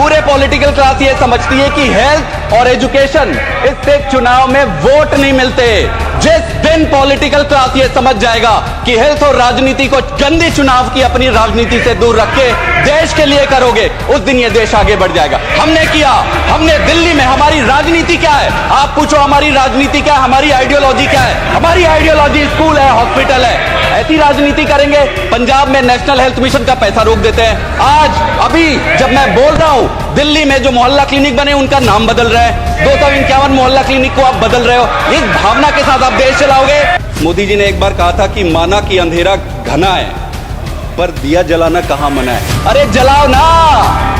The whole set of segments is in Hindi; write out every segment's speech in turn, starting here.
पूरे पॉलिटिकल क्लास ये समझती है कि हेल्थ और एजुकेशन, इससे चुनाव में वोट नहीं मिलते। जिस दिन पॉलिटिकल क्लास ये समझ जाएगा कि हेल्थ और राजनीति को गंदी चुनाव की अपनी राजनीति से दूर रख के देश के लिए करोगे, उस दिन ये देश आगे बढ़ जाएगा। हमने किया, हमने दिल्ली में, हमारी राजनीति क्या है? आप पूछो हमारी राजनीति क्या है, हमारी आइडियोलॉजी क्या है? हमारी आइडियोलॉजी स्कूल है, हॉस्पिटल है। ऐसी राजनीति करेंगे? पंजाब में नेशनल हेल्थ मिशन का पैसा रोक देते हैं। आज अभी जब मैं बोल रहा हूं, दिल्ली में जो मोहल्ला क्लिनिक बने उनका नाम बदल रहा है। 251 मोहल्ला क्लिनिक को आप बदल रहे हो। इस भावना के साथ आप देश चलाओगे? मोदी जी ने एक बार कहा था कि माना कि अंधेरा घना है, पर दिया जलाना कहां मना है। अरे जलाओ ना,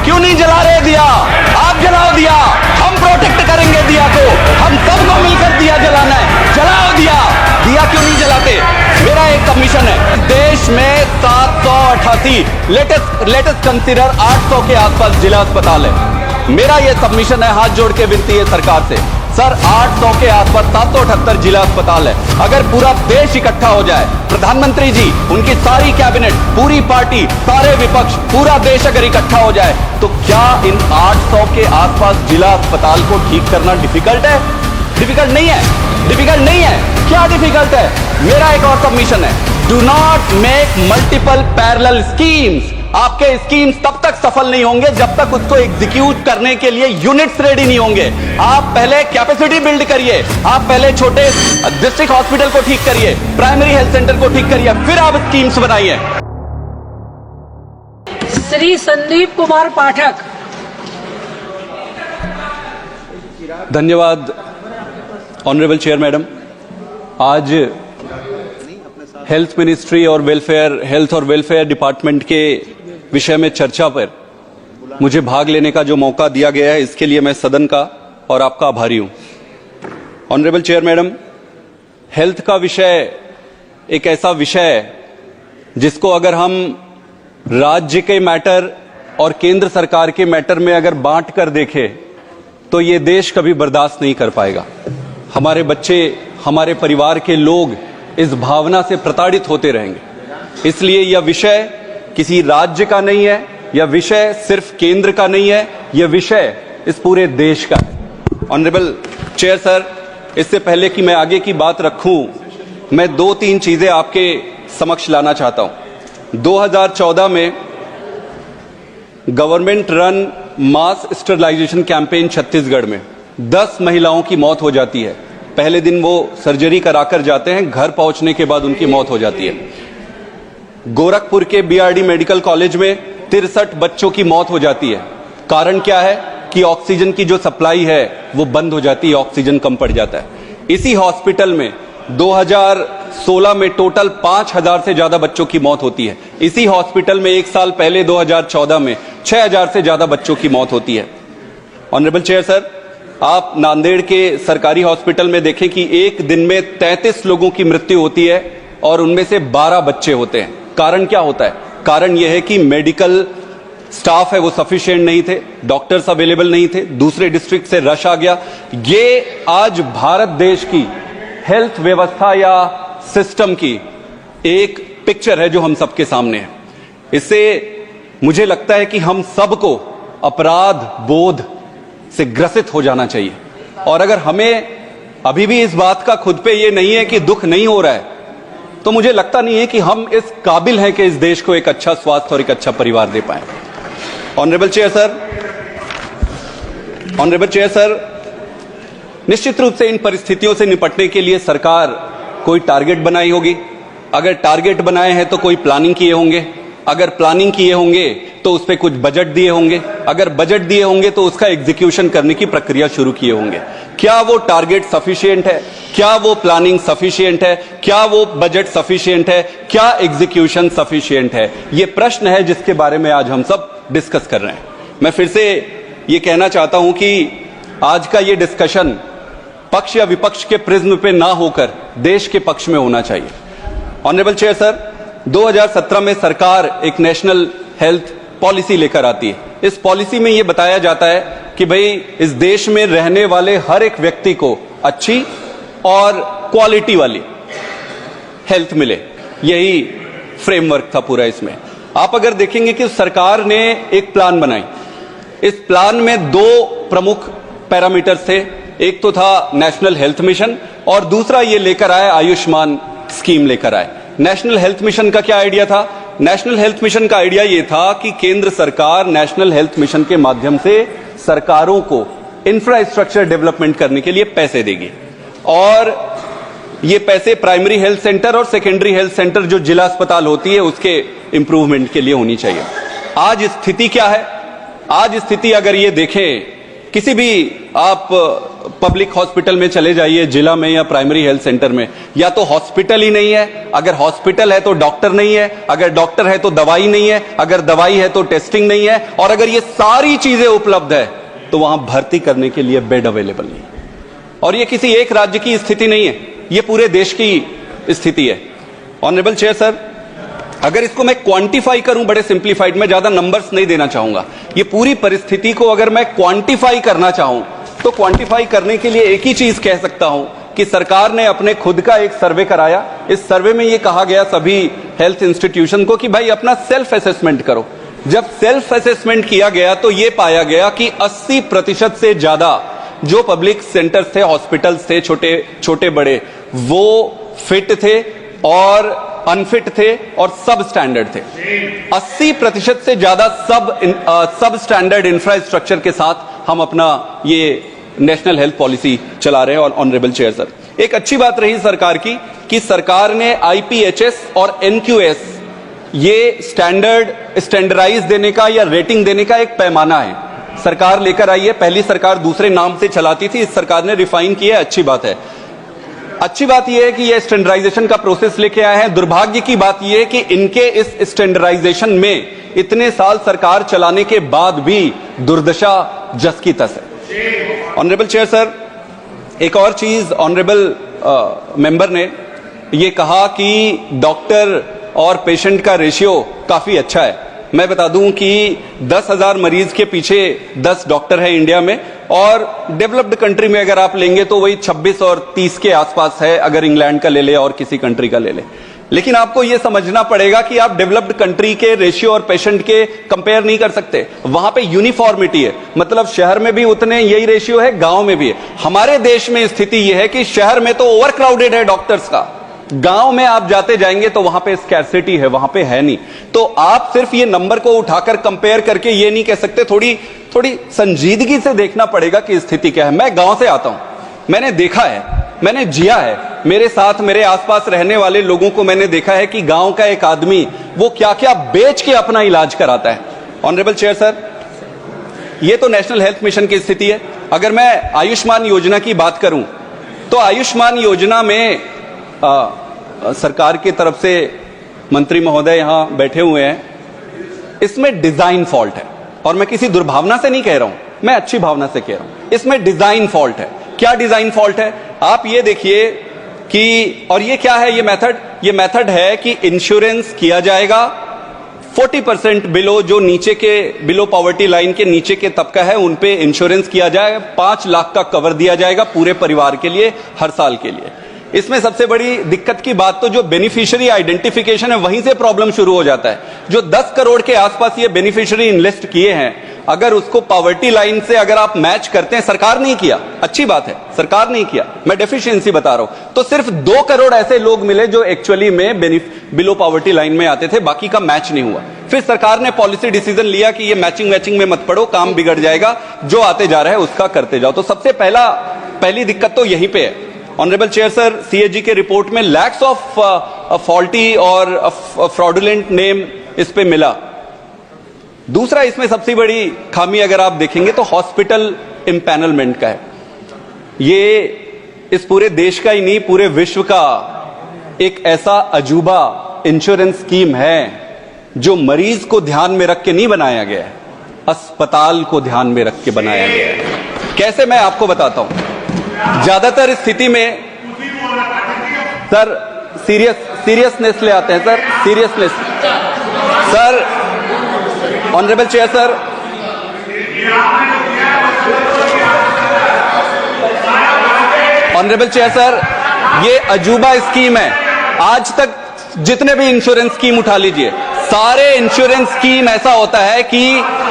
क्यों नहीं जला रहे दिया? आप जलाओ दिया, हम प्रोटेक्ट करेंगे दिया को। हम सबको मिलकर दिया जलाना है। जलाओ दिया, दिया क्यों नहीं जलाते? मेरा एक सबमिशन है, देश में 788, लेटेस्ट कंसीडर 800 के आसपास जिला अस्पताल है। मेरा ये सबमिशन है, हाथ जोड़ के विनती है सरकार से, सर 800 के आसपास 778 जिला अस्पताल है। अगर पूरा देश इकट्ठा हो जाए, प्रधानमंत्री जी, उनकी सारी कैबिनेट, पूरी पार्टी, सारे विपक्ष, पूरा देश अगर इकट्ठा हो जाए, तो क्या इन 800 के आसपास जिला अस्पताल को ठीक करना डिफिकल्ट है? डिफिकल्ट नहीं है, डिफिकल्ट नहीं है। क्या डिफिकल्ट है? मेरा एक और सबमिशन है, do not make multiple parallel schemes. आपके स्कीम्स तब तक सफल नहीं होंगे जब तक उसको एग्जीक्यूट करने के लिए यूनिट्स रेडी नहीं होंगे। आप पहले कैपेसिटी बिल्ड करिए, आप पहले छोटे डिस्ट्रिक्ट हॉस्पिटल को ठीक करिए, प्राइमरी हेल्थ सेंटर को ठीक करिए, फिर आप स्कीम्स बनाइए। श्री संदीप कुमार पाठक। धन्यवाद ऑनरेबल चेयर मैडम। आज हेल्थ मिनिस्ट्री और हेल्थ और वेलफेयर डिपार्टमेंट के विषय में चर्चा पर मुझे भाग लेने का जो मौका दिया गया है, इसके लिए मैं सदन का और आपका आभारी हूं। ऑनरेबल चेयर मैडम, हेल्थ का विषय एक ऐसा विषय है जिसको अगर हम राज्य के मैटर और केंद्र सरकार के मैटर में अगर बांट कर देखें तो ये देश कभी बर्दाश्त नहीं कर पाएगा। हमारे बच्चे, हमारे परिवार के लोग इस भावना से प्रताड़ित होते रहेंगे। इसलिए यह विषय किसी राज्य का नहीं है, यह विषय सिर्फ केंद्र का नहीं है, यह विषय इस पूरे देश का है। ऑनरेबल चेयर सर, इससे पहले कि मैं आगे की बात रखूं, मैं 2-3 चीजें आपके समक्ष लाना चाहता हूं। 2014 में गवर्नमेंट रन मास स्टरलाइजेशन कैंपेन छत्तीसगढ़ में 10 महिलाओं की मौत हो जाती है। पहले दिन वो सर्जरी कराकर जाते हैं, घर पहुंचने के बाद उनकी मौत हो जाती है। गोरखपुर के बीआरडी मेडिकल कॉलेज में 63 बच्चों की मौत हो जाती है। कारण क्या है कि ऑक्सीजन की जो सप्लाई है वो बंद हो जाती है, ऑक्सीजन कम पड़ जाता है। इसी हॉस्पिटल में 2016 में टोटल 5000 से ज्यादा बच्चों की मौत होती है। इसी हॉस्पिटल में एक साल पहले 2014 में 6000 से ज्यादा बच्चों की मौत होती है। ऑनरेबल चेयर सर, आप नांदेड़ के सरकारी हॉस्पिटल में देखें कि एक दिन में 33 लोगों की मृत्यु होती है और उनमें से 12 बच्चे होते हैं। कारण क्या होता है? कारण यह है कि मेडिकल स्टाफ है वो सफिशिएंट नहीं थे, डॉक्टर्स अवेलेबल नहीं थे, दूसरे डिस्ट्रिक्ट से रश आ गया। ये आज भारत देश की हेल्थ व्यवस्था या सिस्टम की एक पिक्चर है जो हम सबके सामने है। इससे मुझे लगता है कि हम सबको अपराध बोध से ग्रसित हो जाना चाहिए। और अगर हमें अभी भी इस बात का खुद पे ये नहीं है कि दुख नहीं हो रहा है, तो मुझे लगता नहीं है कि हम इस काबिल हैं कि इस देश को एक अच्छा स्वास्थ्य और एक अच्छा परिवार दे पाए। ऑनरेबल चेयर सर, निश्चित रूप से इन परिस्थितियों से निपटने के लिए सरकार कोई टारगेट बनाई होगी। अगर टारगेट बनाए हैं तो कोई प्लानिंग किए होंगे, अगर प्लानिंग किए होंगे तो उस पर कुछ बजट दिए होंगे, अगर बजट दिए होंगे तो उसका एग्जीक्यूशन करने की प्रक्रिया शुरू किए होंगे। क्या वो टारगेट सफिशिएंट है? क्या वो प्लानिंग सफिशिएंट है? क्या वो बजट सफिशिएंट है? क्या एग्जीक्यूशन सफिशिएंट है? ये प्रश्न है जिसके बारे में आज हम सब डिस्कस कर रहे हैं। मैं फिर से ये कहना चाहता हूं कि आज का ये डिस्कशन पक्ष या विपक्ष के प्रिज्म पे ना होकर देश के पक्ष में होना चाहिए। ऑनरेबल चेयर सर, 2017 में सरकार एक नेशनल हेल्थ पॉलिसी लेकर आती है। इस पॉलिसी में यह बताया जाता है कि भाई इस देश में रहने वाले हर एक व्यक्ति को अच्छी और क्वालिटी वाली हेल्थ मिले, यही फ्रेमवर्क था पूरा। इसमें आप अगर देखेंगे कि सरकार ने एक प्लान बनाई इस प्लान में दो प्रमुख पैरामीटर्स थे, एक तो था नेशनल हेल्थ मिशन और दूसरा ये लेकर आए आयुष्मान स्कीम लेकर आए। नेशनल हेल्थ मिशन का क्या आइडिया था? नेशनल हेल्थ मिशन का आइडिया ये था कि केंद्र सरकार नेशनल हेल्थ मिशन के माध्यम से सरकारों को इंफ्रास्ट्रक्चर डेवलपमेंट करने के लिए पैसे देगी और ये पैसे प्राइमरी हेल्थ सेंटर और सेकेंडरी हेल्थ सेंटर जो जिला अस्पताल होती है उसके इंप्रूवमेंट के लिए होनी चाहिए। आज स्थिति क्या है? आज स्थिति अगर ये देखें, किसी भी आप पब्लिक हॉस्पिटल में चले जाइए, जिला में या प्राइमरी हेल्थ सेंटर में, या तो हॉस्पिटल ही नहीं है, अगर हॉस्पिटल है तो डॉक्टर नहीं है, अगर डॉक्टर है तो दवाई नहीं है, अगर दवाई है तो टेस्टिंग नहीं है, और अगर ये सारी चीजें उपलब्ध है तो वहां भर्ती करने के लिए बेड अवेलेबल नहीं है। और ये किसी एक राज्य की स्थिति नहीं है, ये पूरे देश की स्थिति है। ऑनरेबल चेयर सर, अगर इसको मैं क्वांटिफाई करूं बड़े सिंप्लीफाइड में, ज्यादा नंबर्स नहीं देना चाहूंगा, ये पूरी परिस्थिति को अगर मैं क्वांटिफाई करना चाहूं तो क्वांटिफाई करने के लिए एक ही चीज कह सकता हूं कि सरकार ने अपने खुद का एक सर्वे कराया। इस सर्वे में ये कहा गया सभी हेल्थ इंस्टीट्यूशन को कि भाई अपना सेल्फ असेसमेंट करो। जब सेल्फ असेसमेंट किया गया तो ये पाया गया कि 80% से ज्यादा जो पब्लिक सेंटर्स थे, हॉस्पिटल्स थे, छोटे बड़े, वो फिट थे और अनफिट थे और सब स्टैंडर्ड थे। 80% से ज्यादा सब स्टैंडर्ड इंफ्रास्ट्रक्चर के साथ हम अपना ये नेशनल हेल्थ पॉलिसी चला रहे हैं। और ऑनरेबल चेयर सर, एक अच्छी बात रही सरकार की कि सरकार ने IPHS और NQS ये स्टैंडर्डाइज देने का या रेटिंग देने का एक पैमाना है, सरकार लेकर आई है। पहली सरकार दूसरे नाम से चलाती थी, इस सरकार ने रिफाइन किया है, अच्छी बात है। अच्छी बात यह है कि ये स्टैंडर्डाइजेशन का प्रोसेस लेके आए हैं। दुर्भाग्य की बात यह है कि इनके इस स्टैंडर्डाइजेशन में इतने साल सरकार चलाने के बाद भी दुर्दशा जस की तस है। ऑनरेबल चेयर सर, एक और चीज ऑनरेबल मेंबर ने ये कहा कि डॉक्टर और पेशेंट का रेशियो काफी अच्छा है। मैं बता दूं कि 10,000 मरीज के पीछे 10 डॉक्टर है इंडिया में, और डेवलप्ड कंट्री में अगर आप लेंगे तो वही 26 और 30 के आसपास है, अगर इंग्लैंड का ले ले और किसी कंट्री का ले ले। लेकिन आपको यह समझना पड़ेगा कि आप डेवलप्ड कंट्री के रेशियो और पेशेंट के कंपेयर नहीं कर सकते। वहां पे यूनिफॉर्मिटी है, मतलब शहर में भी उतने यही रेशियो है, गांव में भी है। हमारे देश में स्थिति यह है कि शहर में तो ओवरक्राउडेड है डॉक्टर्स का, गांव में आप जाते जाएंगे तो वहां पे स्कैर्सिटी है, वहां पे है नहीं। तो आप सिर्फ ये नंबर को उठाकर कंपेयर करके ये नहीं कह सकते, थोड़ी संजीदगी से देखना पड़ेगा कि स्थिति क्या है। मैं गांव से आता हूं, मैंने देखा है, मैंने जिया है, मेरे साथ मेरे आसपास रहने वाले लोगों को मैंने देखा है कि गांव का एक आदमी वो क्या क्या बेच के अपना इलाज कराता है। ऑनरेबल चेयर सर, ये तो नेशनल हेल्थ मिशन की स्थिति है। अगर मैं आयुष्मान योजना की बात करूं तो आयुष्मान योजना में सरकार की तरफ से मंत्री महोदय यहां बैठे हुए हैं, इसमें डिजाइन फॉल्ट है। और मैं किसी दुर्भावना से नहीं कह रहा हूं, मैं अच्छी भावना से कह रहा हूं, इसमें डिजाइन फॉल्ट है। क्या डिजाइन फॉल्ट है? आप ये देखिए कि, और ये क्या है, ये मेथड है कि इंश्योरेंस किया जाएगा 40% बिलो, जो नीचे के बिलो पॉवर्टी लाइन के नीचे के तबका है उन पे इंश्योरेंस किया जाएगा। 5 लाख का कवर दिया जाएगा पूरे परिवार के लिए हर साल के लिए। इसमें सबसे बड़ी दिक्कत की बात तो जो बेनिफिशियरी आइडेंटिफिकेशन है, वहीं से प्रॉब्लम शुरू हो जाता है। जो 10 करोड़ के आसपास ये बेनिफिशियरी इनलिस्ट किए हैं, अगर उसको पॉवर्टी लाइन से अगर आप मैच करते हैं, सरकार नहीं किया, अच्छी बात है, सरकार नहीं किया, मैं डेफिशिएंसी बता रहा हूं, तो सिर्फ 2 करोड़ ऐसे लोग मिले जो एक्चुअली में बिलो पॉवर्टी लाइन में आते थे, बाकी का मैच नहीं हुआ। फिर सरकार ने पॉलिसी डिसीजन लिया कि ये मैचिंग में मत पड़ो, काम बिगड़ जाएगा, जो आते जा रहा है उसका करते जाओ। तो सबसे पहली दिक्कत तो यहीं पे है। ऑनरेबल चेयर सर, सीएजी के रिपोर्ट में लैक्स ऑफ फॉल्टी और फ्रॉडुलेंट नेम इस पे मिला। दूसरा, इसमें सबसे बड़ी खामी अगर आप देखेंगे तो हॉस्पिटल इम्पैनलमेंट का है। ये इस पूरे देश का ही नहीं, पूरे विश्व का एक ऐसा अजूबा इंश्योरेंस स्कीम है जो मरीज को ध्यान में रख के नहीं बनाया गया है, अस्पताल को ध्यान में रख के बनाया गया है। कैसे, मैं आपको बताता हूं। ज्यादातर स्थिति में सर सीरियसनेस ले आते हैं, sir seriousness. Sir honourable chair sir, honourable chair sir, ये अजूबा स्कीम है। आज तक जितने भी इंश्योरेंस स्कीम उठा लीजिए, सारे इंश्योरेंस स्कीम ऐसा होता है कि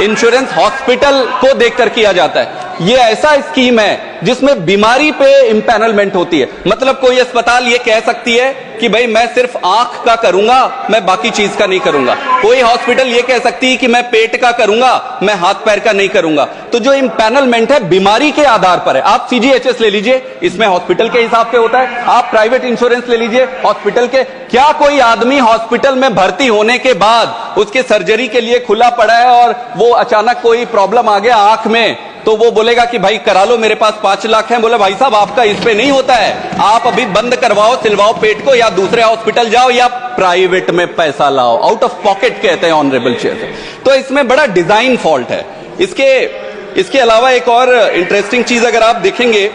इंश्योरेंस हॉस्पिटल को देखकर किया जाता है। ये ऐसा स्कीम है जिसमें बीमारी पे इंपैनलमेंट होती है। मतलब कोई अस्पताल ये कह सकती है कि भाई मैं सिर्फ आंख का करूंगा, मैं बाकी चीज का नहीं करूंगा। कोई हॉस्पिटल ये कह सकती है कि मैं पेट का करूंगा, मैं हाथ पैर का नहीं करूंगा। तो जो इंपैनलमेंट है बीमारी के आधार पर है। आप सीजीएचएस ले लीजिए, इसमें हॉस्पिटल के हिसाब से होता है। आप प्राइवेट इंश्योरेंस ले लीजिए, हॉस्पिटल के। क्या कोई आदमी हॉस्पिटल में भर्ती होने के बाद उसके सर्जरी के लिए खुला पड़ा है और वो अचानक कोई प्रॉब्लम आ गया आंख में, तो वो बोलेगा कि भाई करा लो, मेरे पास 5 लाख है? बोले भाई साहब आपका इस पे नहीं होता है, आप अभी बंद करवाओ, सिलवाओ पेट को, या दूसरे हॉस्पिटल जाओ या प्राइवेट में पैसा लाओ। आउट ऑफ पॉकेट कहते हैं ऑनरेबल चेयर। तो इसमें बड़ा डिजाइन फॉल्ट है। इसके अलावा एक और इंटरेस्टिंग चीज अगर आप देखेंगे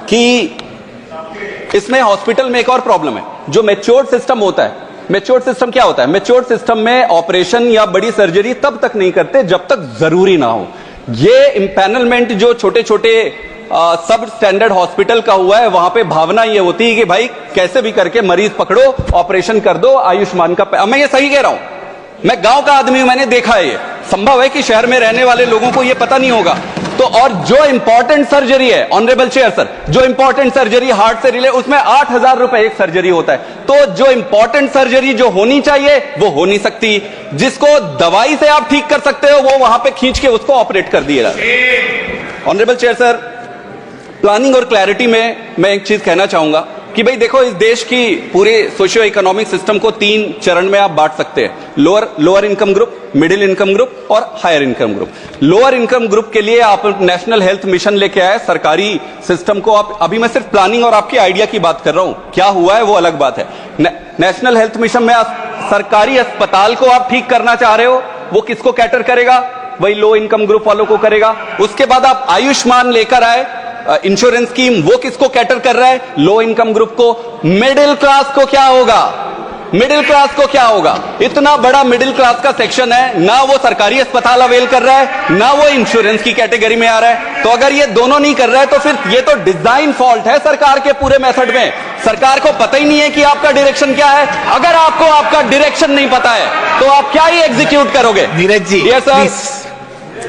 कि इसमें हॉस्पिटल में एक और प्रॉब्लम है। जो मैच्योर्ड सिस्टम होता है, मैच्योर्ड सिस्टम क्या होता है? मैच्योर्ड सिस्टम में ऑपरेशन या बड़ी सर्जरी तब तक नहीं करते जब तक जरूरी ना हो। ये इंपैनलमेंट जो छोटे छोटे सब स्टैंडर्ड हॉस्पिटल का हुआ है, वहां पे भावना ये होती है कि भाई कैसे भी करके मरीज पकड़ो, ऑपरेशन कर दो, आयुष्मान का। मैं ये सही कह रहा हूं, मैं गांव का आदमी हूं, मैंने देखा है। ये संभव है कि शहर में रहने वाले लोगों को ये पता नहीं होगा। तो और जो इंपॉर्टेंट सर्जरी है, ऑनरेबल चेयर सर, जो इंपॉर्टेंट सर्जरी हार्ट से रिलेटेड, उसमें 8,000 रुपए एक सर्जरी होता है। तो जो इंपॉर्टेंट सर्जरी जो होनी चाहिए वो हो नहीं सकती। जिसको दवाई से आप ठीक कर सकते हो वो वहां पे खींच के उसको ऑपरेट कर दिएगा। ऑनरेबल चेयर सर, प्लानिंग और क्लैरिटी में मैं एक चीज कहना चाहूंगा कि भाई देखो, इस देश की पूरे सोशियो इकोनॉमिक सिस्टम को 3 चरण में आप बांट सकते हैं। Lower income group, middle income group और higher income group. Lower income group के लिए आप नेशनल हेल्थ मिशन लेके आए, सरकारी सिस्टम को आप, अभी मैं सिर्फ प्लानिंग और आपके आइडिया की बात कर रहा हूं, क्या हुआ है वो अलग बात है। नेशनल हेल्थ मिशन में सरकारी अस्पताल को आप ठीक करना चाह रहे हो, वो किसको कैटर करेगा? वही लो इनकम ग्रुप वालों को करेगा। उसके बाद आप आयुष्मान लेकर आए, इंश्योरेंस स्कीम, वो किसको कैटर कर रहा है? लो इनकम ग्रुप को। मिडिल क्लास को क्या होगा? मिडिल क्लास को क्या होगा? इतना बड़ा मिडिल क्लास का सेक्शन है, ना वो सरकारी अस्पताल अवेल कर रहा है, ना वो इंश्योरेंस की कैटेगरी में आ रहा है। तो अगर ये दोनों नहीं कर रहा है तो फिर ये तो डिजाइन फॉल्ट है सरकार के पूरे मेथड में। सरकार को पता ही नहीं है कि आपका डायरेक्शन क्या है। अगर आपको आपका डायरेक्शन नहीं पता है तो आप क्या ही एग्जीक्यूट करोगे? नीरज जी,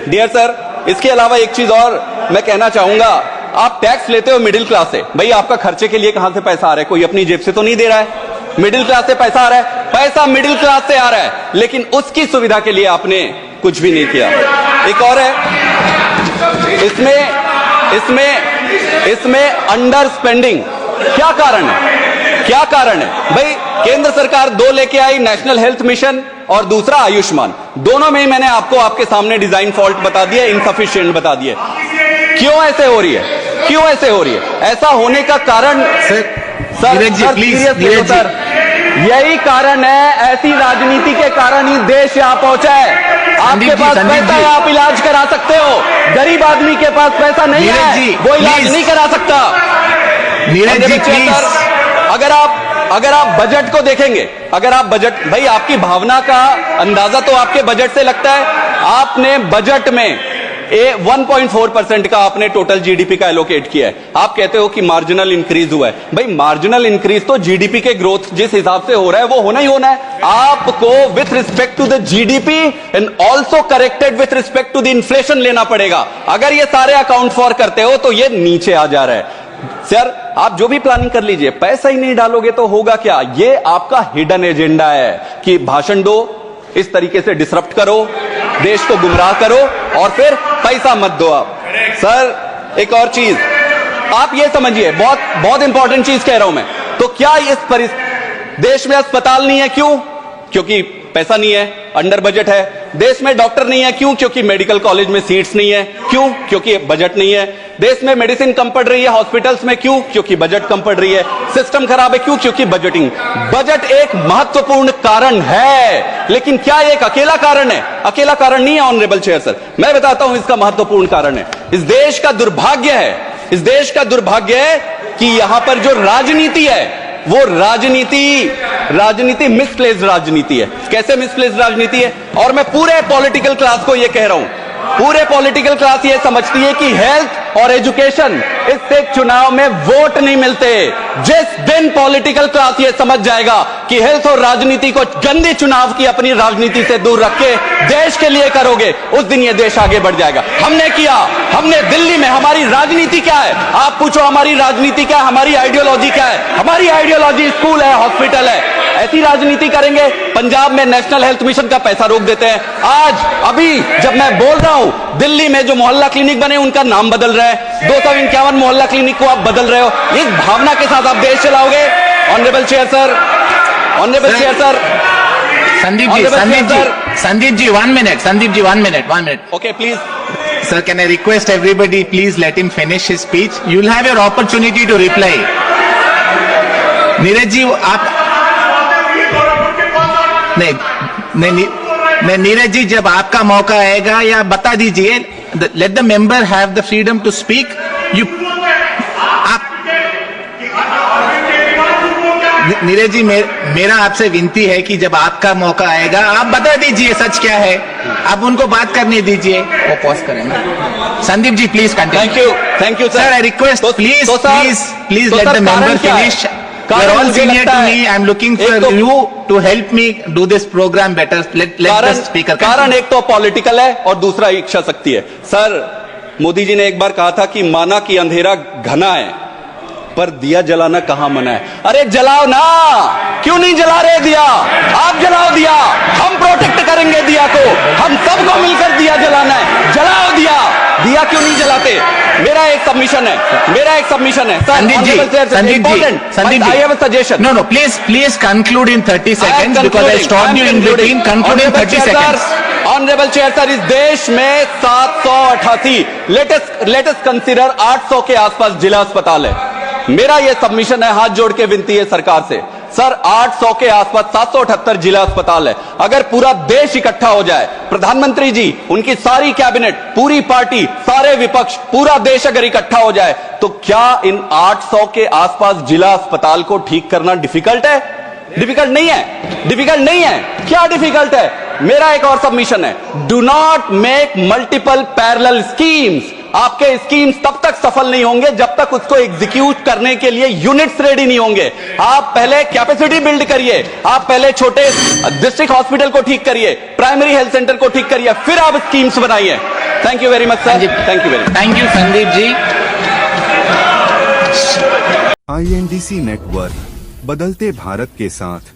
डियर सर, इसके अलावा एक चीज और मैं कहना चाहूंगा। आप टैक्स लेते हो मिडिल क्लास से, भाई आपका खर्चे के लिए कहां से पैसा आ रहा है? कोई अपनी जेब से तो नहीं दे रहा है। मिडिल क्लास से पैसा आ रहा है, पैसा मिडिल क्लास से आ रहा है, लेकिन उसकी सुविधा के लिए आपने कुछ भी नहीं किया। एक और है, इसमें अंडर स्पेंडिंग। क्या कारण है? क्या कारण है भाई? केंद्र सरकार 2 लेके आई, नेशनल हेल्थ मिशन और दूसरा आयुष्मान। दोनों में ही मैंने आपको आपके सामने डिजाइन फॉल्ट बता दिया, इनसफिशिएंट बता दिए। क्यों ऐसे हो रही है? क्यों ऐसे हो रही है? ऐसा होने का कारण सर, यही कारण है, ऐसी राजनीति के कारण ही देश यहां पहुंचा है। आपके पास पैसा है, आप इलाज करा सकते हो, गरीब आदमी के पास पैसा नहीं है, वो इलाज नहीं करा सकता। नीरज जी प्लीज, अगर आप बजट को देखेंगे, अगर आप बजट, भाई आपकी भावना का अंदाजा तो आपके बजट से लगता है। आपने बजट में 1.4% का आपने टोटल जीडीपी का एलोकेट किया है। आप कहते हो कि मार्जिनल इंक्रीज हुआ है। भाई मार्जिनल इंक्रीज तो जीडीपी के ग्रोथ जिस हिसाब से हो रहा है वो होना ही होना है। आपको with respect to the GDP and also corrected with respect to the inflation लेना पड़ेगा। अगर ये सारे अकाउंट फॉर करते हो तो ये नीचे आ जा रहा है। सर, आप जो भी प्लानिंग कर लीजिए, पैसा ही नहीं डालोगे तो होगा क्या? ये आपका हिडन एजेंडा है कि भाषण दो, इस तरीके से डिसरप्ट करो, देश को गुमराह करो और फिर पैसा मत दो आप। सर, एक और चीज आप ये समझिए, बहुत इंपॉर्टेंट चीज कह रहा हूं मैं। तो क्या इस देश में अस्पताल नहीं है? क्यों? क्योंकि पैसा नहीं है, अंडर बजट है। देश में डॉक्टर नहीं है, क्यों? क्योंकि मेडिकल कॉलेज में सीट्स नहीं है। क्यों? क्योंकि बजट नहीं है। देश में मेडिसिन कम पड़ रही है हॉस्पिटल्स में, क्यों? क्योंकि बजट कम पड़ रही है। सिस्टम खराब है, क्यों? क्योंकि बजटिंग। बजट एक महत्वपूर्ण कारण है, लेकिन क्या एक अकेला कारण है? अकेला कारण नहीं है ऑनरेबल चेयर सर। मैं बताता हूं इसका महत्वपूर्ण कारण है। इस देश का दुर्भाग्य है, इस देश का दुर्भाग्य है कि यहां पर जो राजनीति है वो राजनीति मिसप्लेस्ड राजनीति है। कैसे मिसप्लेस्ड राजनीति है? और मैं पूरे पॉलिटिकल क्लास को ये कह रहा हूं, पूरे पॉलिटिकल क्लास ये समझती है कि हेल्थ और एजुकेशन, इससे चुनाव में वोट नहीं मिलते। जिस दिन पॉलिटिकल क्लास ये समझ जाएगा कि हेल्थ और राजनीति को गंदी चुनाव की अपनी राजनीति से दूर रख के देश के लिए करोगे, उस दिन ये देश आगे बढ़ जाएगा। हमने किया, हमने दिल्ली में, हमारी राजनीति क्या है? आप पूछो हमारी राजनीति क्या है, हमारी आइडियोलॉजी क्या है? हमारी आइडियोलॉजी स्कूल है, हॉस्पिटल है। ऐसी राजनीति करेंगे? पंजाब में नेशनल हेल्थ मिशन का पैसा रोक देते हैं। आज अभी जब मैं बोल रहा हूं, दिल्ली में जो मोहल्ला क्लिनिक बने उनका नाम बदल रहा है। 251 मोहल्ला क्लिनिक को आप बदल रहे हो। इस भावना के साथ आप देश चलाओगे? Honourable chair sir, honourable chair sir, Sandeep ji 1 minute, Sandeep ji 1 minute. Okay please. Sir, can I request everybody, please let him finish his speech. You'll have your opportunity to reply. Neeraj ji, आप नहीं नीरज जी, जब आपका मौका आएगा या बता दीजिए, let the member have the freedom to speak. Neeraj ji, मेरा आपसे विनती है कि जब आपका मौका आएगा आप बता दीजिए सच क्या है, आप उनको बात करने दीजिए। वो पॉज करेंगे। Sandeep ji please continue. Thank you sir, I request please let the member finish. You are all senior to me. I am looking for you to help me do this program better. Let the speaker. कारण एक तो पॉलिटिकल है और दूसरा इच्छा शक्ति है। सर, मोदी जी ने एक बार कहा था कि माना कि अंधेरा घना है पर दिया जलाना कहां मना है। अरे जलाओ ना, क्यों नहीं जला रहे दिया? आप जलाओ दिया, हम प्रोटेक्ट करेंगे दिया को, हम सबको मिलकर दिया जलाना है। जलाओ दिया, दिया क्यों नहीं जलाते? मेरा एक सबमिशन है। Sandeep ji, I have a suggestion. No, please conclude in 30 seconds because I stopped you in between. Conclude in 30 seconds. Honourable chair sir, इस देश में 788, लेटेस्ट कंसीडर 800 के आसपास जिला अस्पताल है। मेरा यह सबमिशन है, हाथ जोड़ के विनती है सरकार से। सर, 800 के आसपास 778 जिला अस्पताल है। अगर पूरा देश इकट्ठा हो जाए, प्रधानमंत्री जी, उनकी सारी कैबिनेट, पूरी पार्टी, सारे विपक्ष, पूरा देश अगर इकट्ठा हो जाए, तो क्या इन 800 के आसपास जिला अस्पताल को ठीक करना डिफिकल्ट है? डिफिकल्ट नहीं है। क्या डिफिकल्ट है? मेरा एक और सबमिशन है, do not make multiple parallel schemes. आपके स्कीम्स तब तक सफल नहीं होंगे जब तक उसको एग्जीक्यूट करने के लिए यूनिट्स रेडी नहीं होंगे। आप पहले कैपेसिटी बिल्ड करिए, आप पहले छोटे डिस्ट्रिक्ट हॉस्पिटल को ठीक करिए, प्राइमरी हेल्थ सेंटर को ठीक करिए, फिर आप स्कीम्स बनाइए। Thank you very much sir. Thank you Sandeep ji. INDC network, बदलते भारत के साथ।